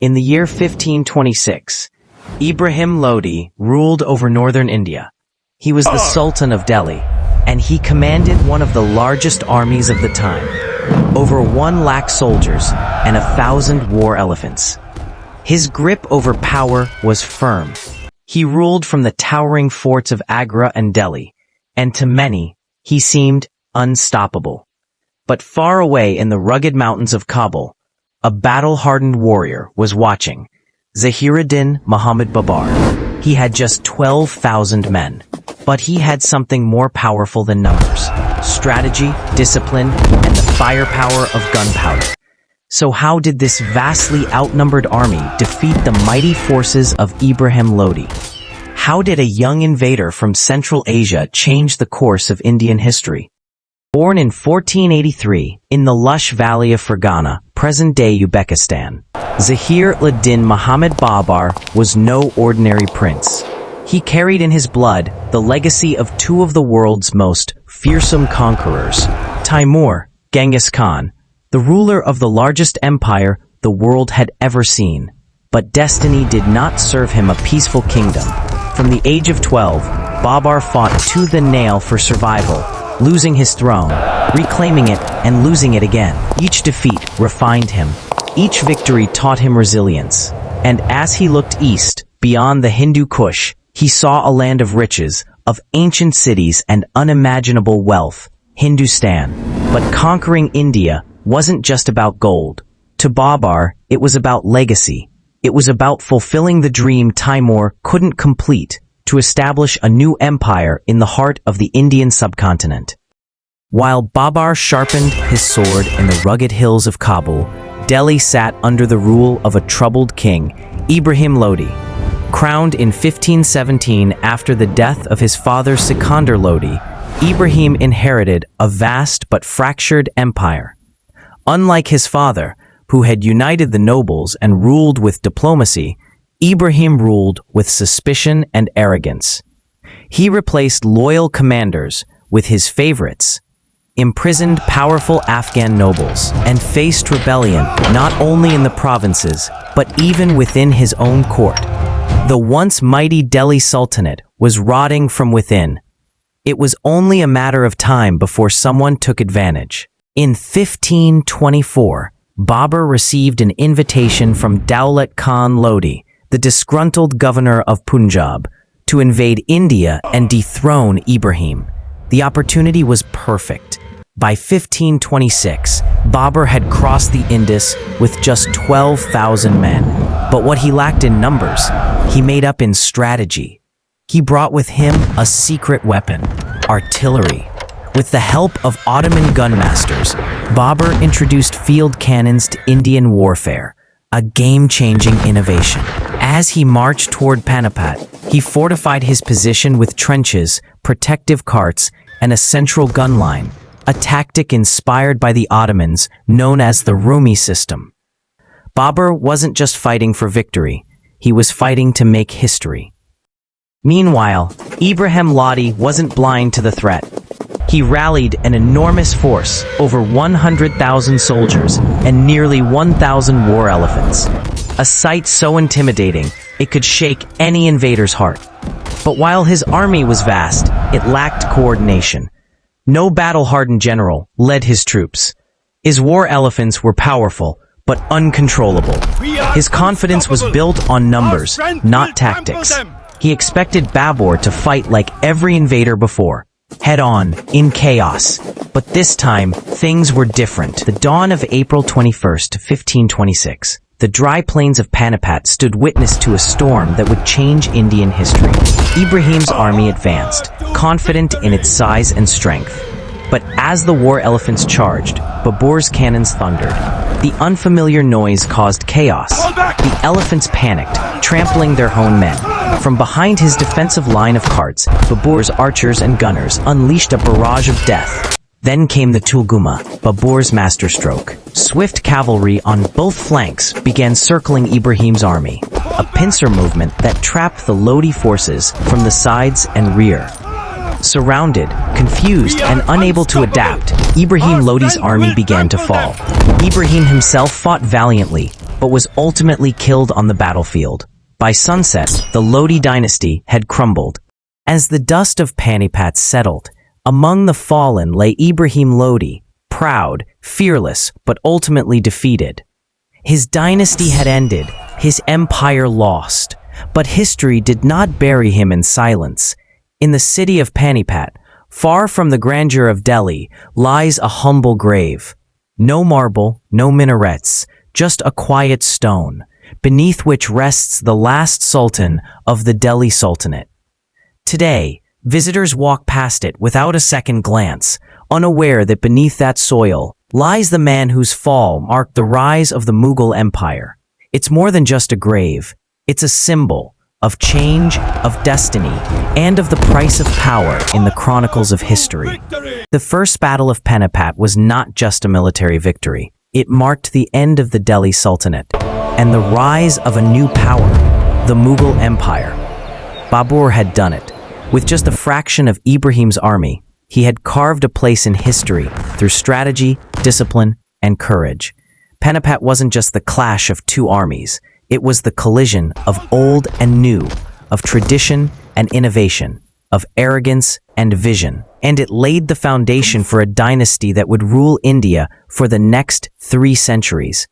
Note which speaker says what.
Speaker 1: In the year 1526, Ibrahim Lodi ruled over northern India. He was the Sultan of Delhi, and he commanded one of the largest armies of the time, over 1 lakh soldiers and 1,000 war elephants. His grip over power was firm. He ruled from the towering forts of Agra and Delhi, and to many, he seemed unstoppable. But far away in the rugged mountains of Kabul, a battle-hardened warrior was watching, Zahiruddin Muhammad Babur. He had just 12,000 men, but he had something more powerful than numbers: strategy, discipline, and the firepower of gunpowder. So how did this vastly outnumbered army defeat the mighty forces of Ibrahim Lodi? How did a young invader from Central Asia change the course of Indian history? Born in 1483 in the lush valley of Fergana, present-day Uzbekistan, Zahiruddin Muhammad Babur was no ordinary prince. He carried in his blood the legacy of 2 of the world's most fearsome conquerors, Timur, Genghis Khan, the ruler of the largest empire the world had ever seen. But destiny did not serve him a peaceful kingdom. From the age of 12, Babur fought tooth and nail for survival, losing his throne, reclaiming it, and losing it again. Each defeat refined him. Each victory taught him resilience. And as he looked east, beyond the Hindu Kush, he saw a land of riches, of ancient cities and unimaginable wealth, Hindustan. But conquering India wasn't just about gold. To Babur, it was about legacy. It was about fulfilling the dream Timur couldn't complete, to establish a new empire in the heart of the Indian subcontinent. While Babur sharpened his sword in the rugged hills of Kabul, Delhi sat under the rule of a troubled king, Ibrahim Lodi. Crowned in 1517 after the death of his father Sikandar Lodi, Ibrahim inherited a vast but fractured empire. Unlike his father, who had united the nobles and ruled with diplomacy, Ibrahim ruled with suspicion and arrogance. He replaced loyal commanders with his favorites, imprisoned powerful Afghan nobles, and faced rebellion not only in the provinces, but even within his own court. The once mighty Delhi Sultanate was rotting from within. It was only a matter of time before someone took advantage. In 1524, Babur received an invitation from Daulat Khan Lodi, the disgruntled governor of Punjab, to invade India and dethrone Ibrahim. The opportunity was perfect. By 1526, Babur had crossed the Indus with just 12,000 men. But what he lacked in numbers, he made up in strategy. He brought with him a secret weapon: artillery. With the help of Ottoman gunmasters, Babur introduced field cannons to Indian warfare, a game-changing innovation. As he marched toward Panipat, he fortified his position with trenches, protective carts, and a central gun line, a tactic inspired by the Ottomans known as the Rumi system. Babur wasn't just fighting for victory, he was fighting to make history. Meanwhile, Ibrahim Lodi wasn't blind to the threat. He rallied an enormous force, over 100,000 soldiers and nearly 1,000 war elephants. A sight so intimidating, it could shake any invader's heart. But while his army was vast, it lacked coordination. No battle-hardened general led his troops. His war elephants were powerful, but uncontrollable. His confidence was built on numbers, not tactics. He expected Babur to fight like every invader before, head-on, in chaos. But this time, things were different. The dawn of April 21st, 1526, the dry plains of Panipat stood witness to a storm that would change Indian history. Ibrahim's army advanced, confident in its size and strength. But as the war elephants charged, Babur's cannons thundered. The unfamiliar noise caused chaos. The elephants panicked, trampling their own men. From behind his defensive line of carts, Babur's archers and gunners unleashed a barrage of death. Then came the Tulguma, Babur's masterstroke. Swift cavalry on both flanks began circling Ibrahim's army, a pincer movement that trapped the Lodi forces from the sides and rear. Surrounded, confused, and unable to adapt, Ibrahim Lodi's army began to fall. Ibrahim himself fought valiantly, but was ultimately killed on the battlefield. By sunset, the Lodi dynasty had crumbled. As the dust of Panipat settled, among the fallen lay Ibrahim Lodi, proud, fearless, but ultimately defeated. His dynasty had ended, his empire lost, but history did not bury him in silence. In the city of Panipat, far from the grandeur of Delhi, lies a humble grave. No marble, no minarets, just a quiet stone, beneath which rests the last sultan of the Delhi Sultanate. Today, visitors walk past it without a second glance, unaware that beneath that soil lies the man whose fall marked the rise of the Mughal Empire. It's more than just a grave. It's a symbol of change, of destiny, and of the price of power in the chronicles of history. The First Battle of Panipat was not just a military victory. It marked the end of the Delhi Sultanate and the rise of a new power, the Mughal Empire. Babur had done it. With just a fraction of Ibrahim's army, he had carved a place in history through strategy, discipline, and courage. Panipat wasn't just the clash of two armies. It was the collision of old and new, of tradition and innovation, of arrogance and vision. And it laid the foundation for a dynasty that would rule India for the next 3 centuries.